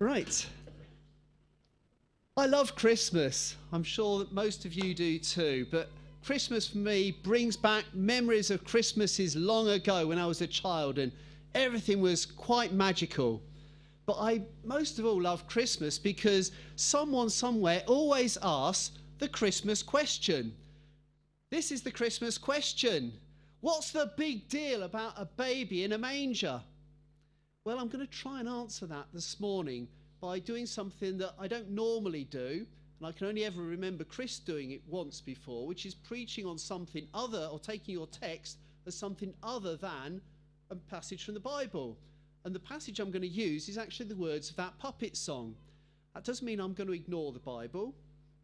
Right. I love Christmas. I'm sure that most of you do too. But Christmas for me brings back memories of Christmases long ago when I was a child and everything was quite magical. But I most of all love Christmas because someone somewhere always asks the Christmas question. This is the Christmas question. What's the big deal about a baby in a manger? Well, I'm going to try and answer that this morning by doing something that I don't normally do, and I can only ever remember Chris doing it once before, which is preaching on something other, or taking your text as something other than a passage from the Bible. And the passage I'm going to use is actually the words of that puppet song. That doesn't mean I'm going to ignore the Bible,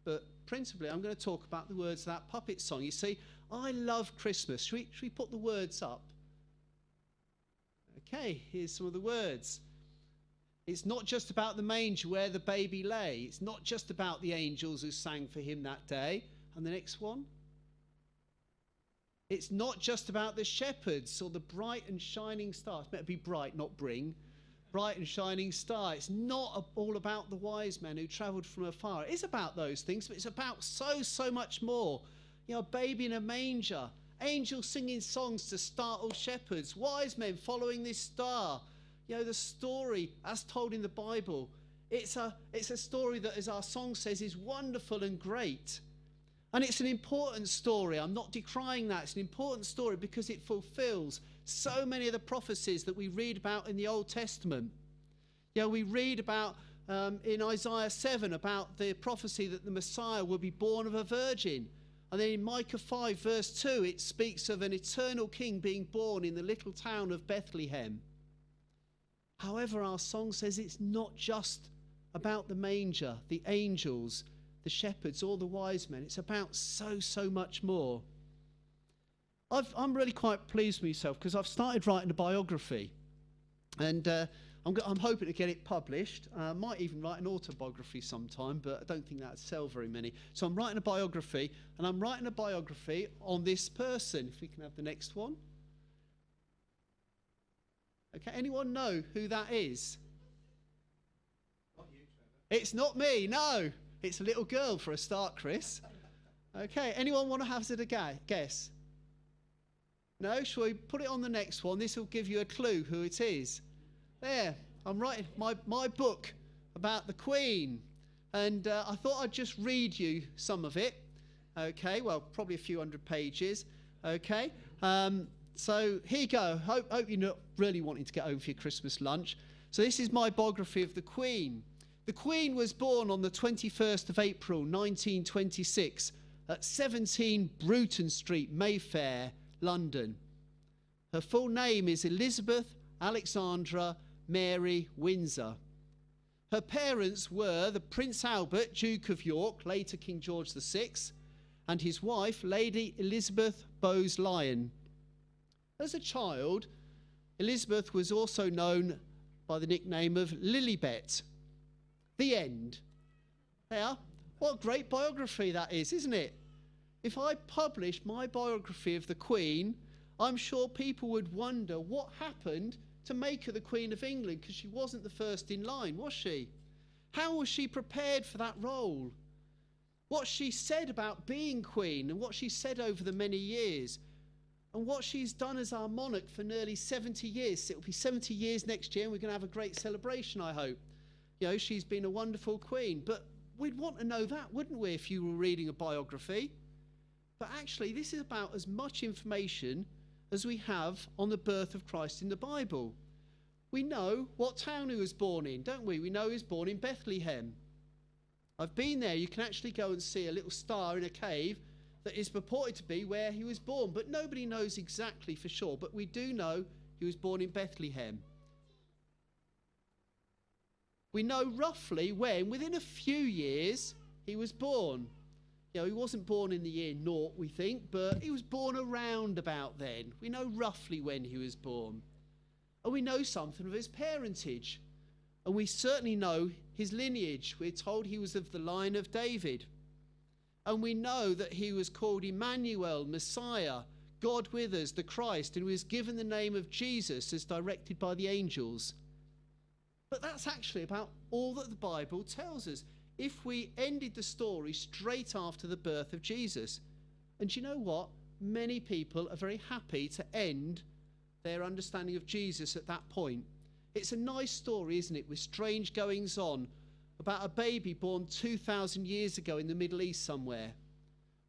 but principally I'm going to talk about the words of that puppet song. You see, I love Christmas. Should we put the words up? Okay, here's some of the words. It's not just about the manger where the baby lay. It's not just about the angels who sang for him that day. And the next one. It's not just about the shepherds or the bright and shining star. It's meant to be bright, not bring. Bright and shining star. It's not all about the wise men who travelled from afar. It is about those things, but it's about so much more. You know, a baby in a manger. Angels singing songs to startled shepherds, wise men following this star. You know, the story as told in the Bible, it's a story that, as our song says, is wonderful and great. And it's an important story. I'm not decrying that. It's an important story because it fulfills so many of the prophecies that we read about in the Old Testament. You know, we read about in Isaiah 7 about the prophecy that the Messiah will be born of a virgin. And then in Micah 5 verse 2, it speaks of an eternal king being born in the little town of Bethlehem. However, our song says it's not just about the manger, the angels, the shepherds, or the wise men. It's about so much more. I'm really quite pleased with myself because I've started writing a biography. And I'm hoping to get it published. I might even write an autobiography sometime, but I don't think that'd sell very many. So I'm writing a biography, and I'm writing a biography on this person. If we can have the next one. Okay, anyone know who that is? Not you, Trevor. It's not me, no. It's a little girl for a start, Chris. Okay, anyone want to hazard a guess? No? Shall we put it on the next one? This will give you a clue who it is. There, I'm writing my book about the Queen, and I thought I'd just read you some of it. Okay, well, probably a few hundred pages. Okay, so here you go. Hope you're not really wanting to get home for your Christmas lunch. So this is my biography of the Queen. The Queen was born on the 21st of April, 1926, at 17 Bruton Street, Mayfair, London. Her full name is Elizabeth Alexandra Mary Windsor. Her parents were the Prince Albert, Duke of York, later King George VI, and his wife, Lady Elizabeth Bowes-Lyon. As a child, Elizabeth was also known by the nickname of Lilibet. The end. Now, what a great biography that is, isn't it? If I published my biography of the Queen, I'm sure people would wonder what happened to make her the Queen of England, because she wasn't the first in line, was she? How was she prepared for that role? What she said about being Queen and what she said over the many years, and what she's done as our monarch for nearly 70 years. It'll be 70 years next year, and we're going to have a great celebration, I hope. You know, she's been a wonderful queen, but we'd want to know that, wouldn't we, if you were reading a biography? But actually, this is about as much information as we have on the birth of Christ in the Bible. We know what town he was born in, don't we? We know he was born in Bethlehem. I've been there. You can actually go and see a little star in a cave that is purported to be where he was born, but nobody knows exactly for sure. But we do know he was born in Bethlehem. We know roughly when, within a few years, he was born. You know, he wasn't born in the year 0, we think, but he was born around about then. We know roughly when he was born. And we know something of his parentage. And we certainly know his lineage. We're told he was of the line of David. And we know that he was called Emmanuel, Messiah, God with us, the Christ, and he was given the name of Jesus as directed by the angels. But that's actually about all that the Bible tells us. If we ended the story straight after the birth of Jesus. And do you know what? Many people are very happy to end their understanding of Jesus at that point. It's a nice story, isn't it, with strange goings on about a baby born 2,000 years ago in the Middle East somewhere.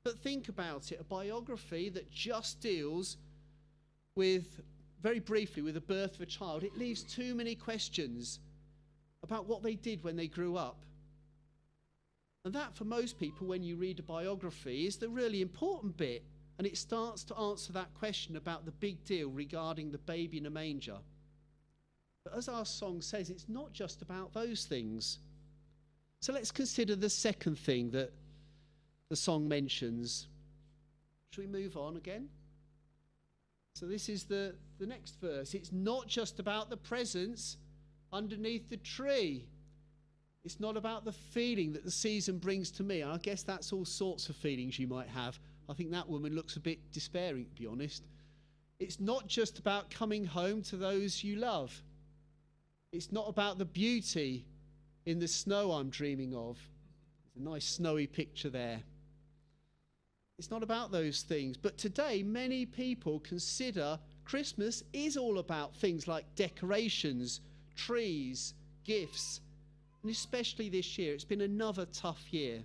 But think about it, a biography that just deals with, very briefly, with the birth of a child. It leaves too many questions about what they did when they grew up. And that, for most people, when you read a biography, is the really important bit. And it starts to answer that question about the big deal regarding the baby in a manger. But as our song says, it's not just about those things. So let's consider the second thing that the song mentions. Shall we move on again? So this is the next verse. It's not just about the presents underneath the tree. It's not about the feeling that the season brings to me. I guess that's all sorts of feelings you might have. I think that woman looks a bit despairing, to be honest. It's not just about coming home to those you love. It's not about the beauty in the snow I'm dreaming of. There's a nice snowy picture there. It's not about those things. But today, many people consider Christmas is all about things like decorations, trees, gifts. And especially this year, it's been another tough year.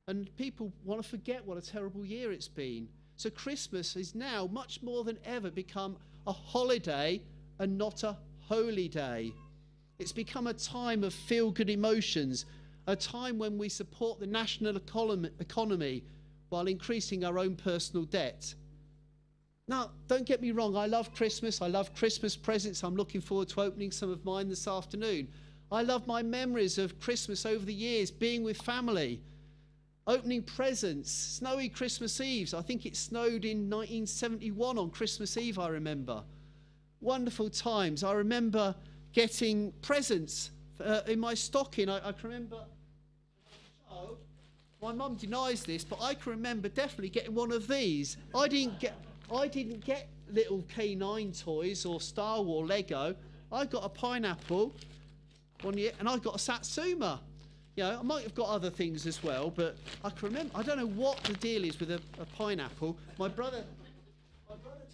And people want to forget what a terrible year it's been. So Christmas is now much more than ever become a holiday and not a holy day. It's become a time of feel-good emotions, a time when we support the national economy while increasing our own personal debt. Now, don't get me wrong, I love Christmas. I love Christmas presents. I'm looking forward to opening some of mine this afternoon. I love my memories of Christmas over the years, being with family, opening presents, snowy Christmas Eves. I think it snowed in 1971 on Christmas Eve, I remember. Wonderful times. I remember getting presents in my stocking. I can remember, my mum denies this, but I can remember definitely getting one of these. I didn't get little K9 toys or Star Wars Lego. I got a pineapple one year, and I got a Satsuma. You know, I might have got other things as well, but I can remember. I don't know what the deal is with a pineapple. My brother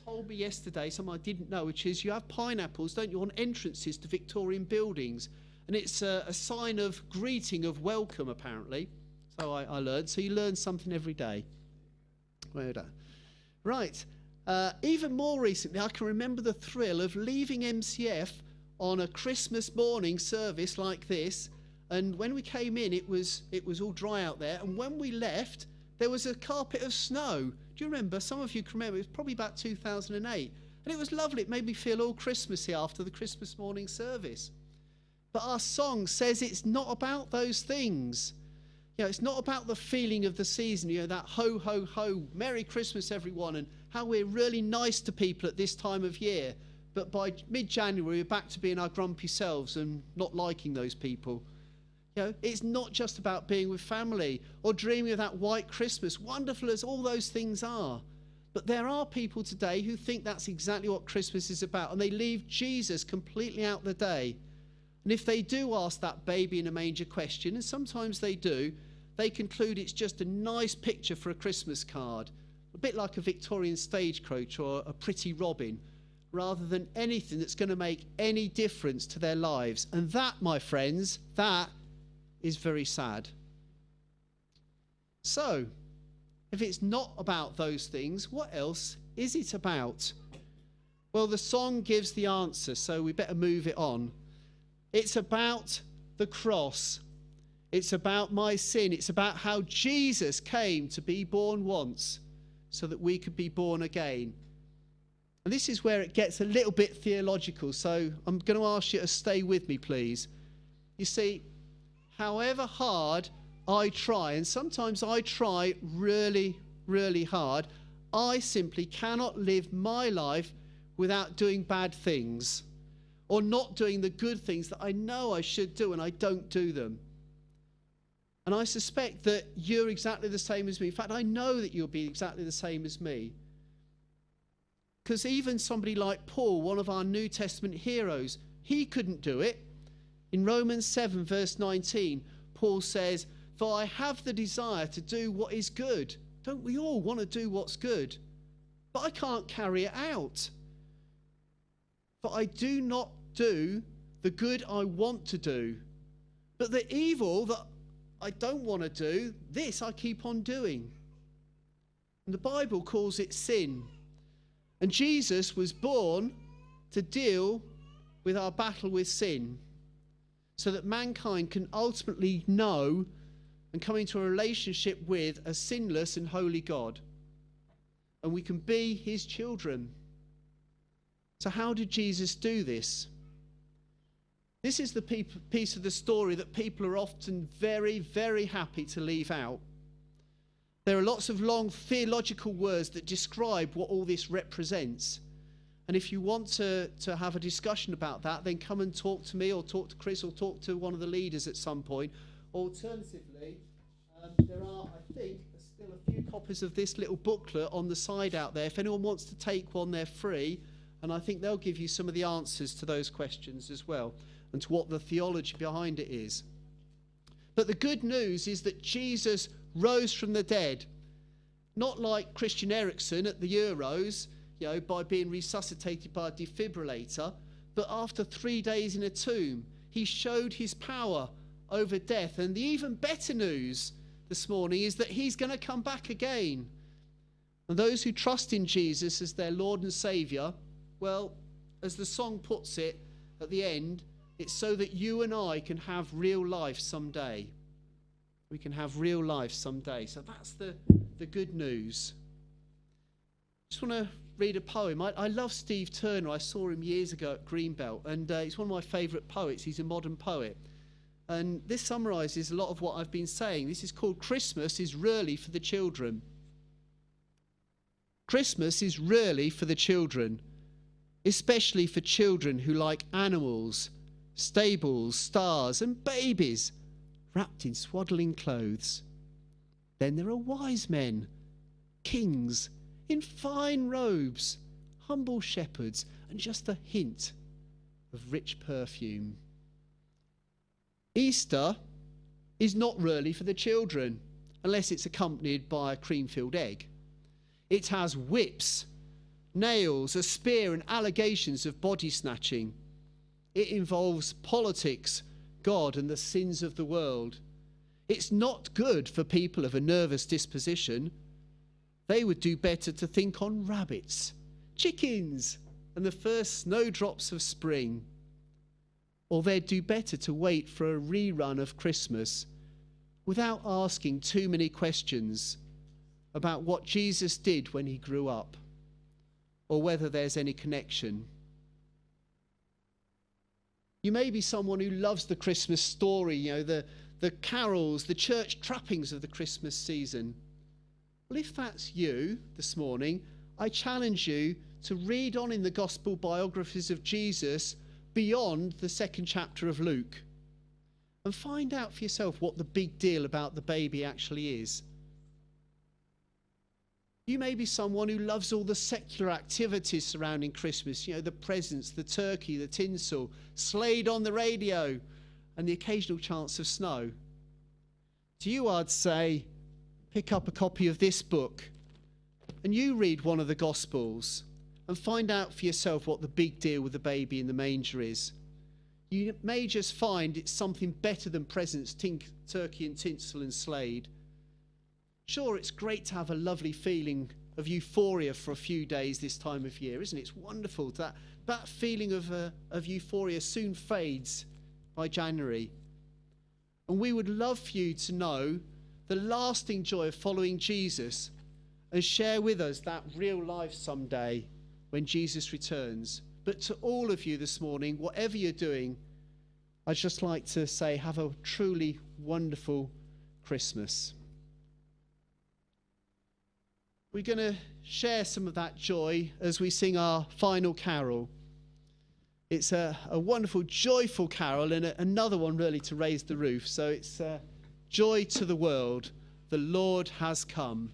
told me yesterday something I didn't know, which is you have pineapples, don't you, on entrances to Victorian buildings, and it's a sign of greeting, of welcome, apparently. So I learned. So you learn something every day. Well done. Right. Even more recently, I can remember the thrill of leaving MCF on a Christmas morning service like this, and when we came in, it was all dry out there, and when we left, there was a carpet of snow. Do you remember? Some of you can remember. It was probably about 2008, and it was lovely. It made me feel all Christmassy after the Christmas morning service. But our song says it's not about those things. You know, it's not about the feeling of the season, you know, that ho, ho, ho, Merry Christmas, everyone, and how we're really nice to people at this time of year. But by mid-January, we're back to being our grumpy selves and not liking those people. You know, it's not just about being with family or dreaming of that white Christmas, wonderful as all those things are. But there are people today who think that's exactly what Christmas is about, and they leave Jesus completely out the day. And if they do ask that baby in a manger question, and sometimes they do, they conclude it's just a nice picture for a Christmas card, a bit like a Victorian stagecoach or a pretty robin, rather than anything that's going to make any difference to their lives. And that, my friends, that is very sad. So, if it's not about those things, what else is it about? Well, the song gives the answer, so we better move it on. It's about the cross. It's about my sin. It's about how Jesus came to be born once so that we could be born again. And this is where it gets a little bit theological, so I'm going to ask you to stay with me, please. You see, however hard I try, and sometimes I try really, really hard, I simply cannot live my life without doing bad things or not doing the good things that I know I should do and I don't do them. And I suspect that you're exactly the same as me. In fact, I know that you'll be exactly the same as me. Because even somebody like Paul, one of our New Testament heroes, he couldn't do it. In Romans 7 verse 19, Paul says, "For I have the desire to do what is good." Don't we all want to do what's good? But I can't carry it out. "For I do not do the good I want to do, but the evil that I don't want to do, this I keep on doing." And the Bible calls it sin. And Jesus was born to deal with our battle with sin, so that mankind can ultimately know and come into a relationship with a sinless and holy God. And we can be his children. So how did Jesus do this? This is the piece of the story that people are often very, very happy to leave out. There are lots of long theological words that describe what all this represents. And if you want to have a discussion about that, then come and talk to me or talk to Chris or talk to one of the leaders at some point. Alternatively, there are, I think, still a few copies of this little booklet on the side out there. If anyone wants to take one, they're free. And I think they'll give you some of the answers to those questions as well, and to what the theology behind it is. But the good news is that Jesus rose from the dead. Not like Christian Eriksen at the Euros, by being resuscitated by a defibrillator, but after 3 days in a tomb, he showed his power over death. And the even better news this morning is that he's going to come back again. And those who trust in Jesus as their Lord and Saviour, well, as the song puts it at the end, it's so that you and I can have real life someday. We can have real life someday. So that's the good news. I just want to read a poem. I love Steve Turner. I saw him years ago at Greenbelt, and he's one of my favourite poets. He's a modern poet. And this summarises a lot of what I've been saying. This is called "Christmas is Really for the Children." Christmas is really for the children, especially for children who like animals, stables, stars, and babies wrapped in swaddling clothes. Then there are wise men, kings in fine robes, humble shepherds, and just a hint of rich perfume. Easter is not really for the children, unless it's accompanied by a cream-filled egg. It has whips, nails, a spear, and allegations of body snatching. It involves politics, God, and the sins of the world. It's not good for people of a nervous disposition. They would do better to think on rabbits, chickens, and the first snowdrops of spring. Or they'd do better to wait for a rerun of Christmas without asking too many questions about what Jesus did when he grew up, or whether there's any connection. You may be someone who loves the Christmas story, the carols, the church trappings of the Christmas season. Well, if that's you this morning, I challenge you to read on in the gospel biographies of Jesus beyond the 2nd chapter of Luke, and find out for yourself what the big deal about the baby actually is. You may be someone who loves all the secular activities surrounding Christmas, the presents, the turkey, the tinsel, Slade on the radio, and the occasional chance of snow. To you, I'd say, pick up a copy of this book and you read one of the Gospels and find out for yourself what the big deal with the baby in the manger is. You may just find it's something better than presents, turkey and tinsel and Slade. Sure, it's great to have a lovely feeling of euphoria for a few days this time of year, isn't it? It's wonderful. That feeling of euphoria soon fades by January. And we would love for you to know the lasting joy of following Jesus and share with us that real life someday when Jesus returns. But to all of you this morning, whatever you're doing, I'd just like to say have a truly wonderful Christmas. We're going to share some of that joy as we sing our final carol. It's a wonderful, joyful carol, and another one really to raise the roof. So it's Joy to the World, the Lord has come.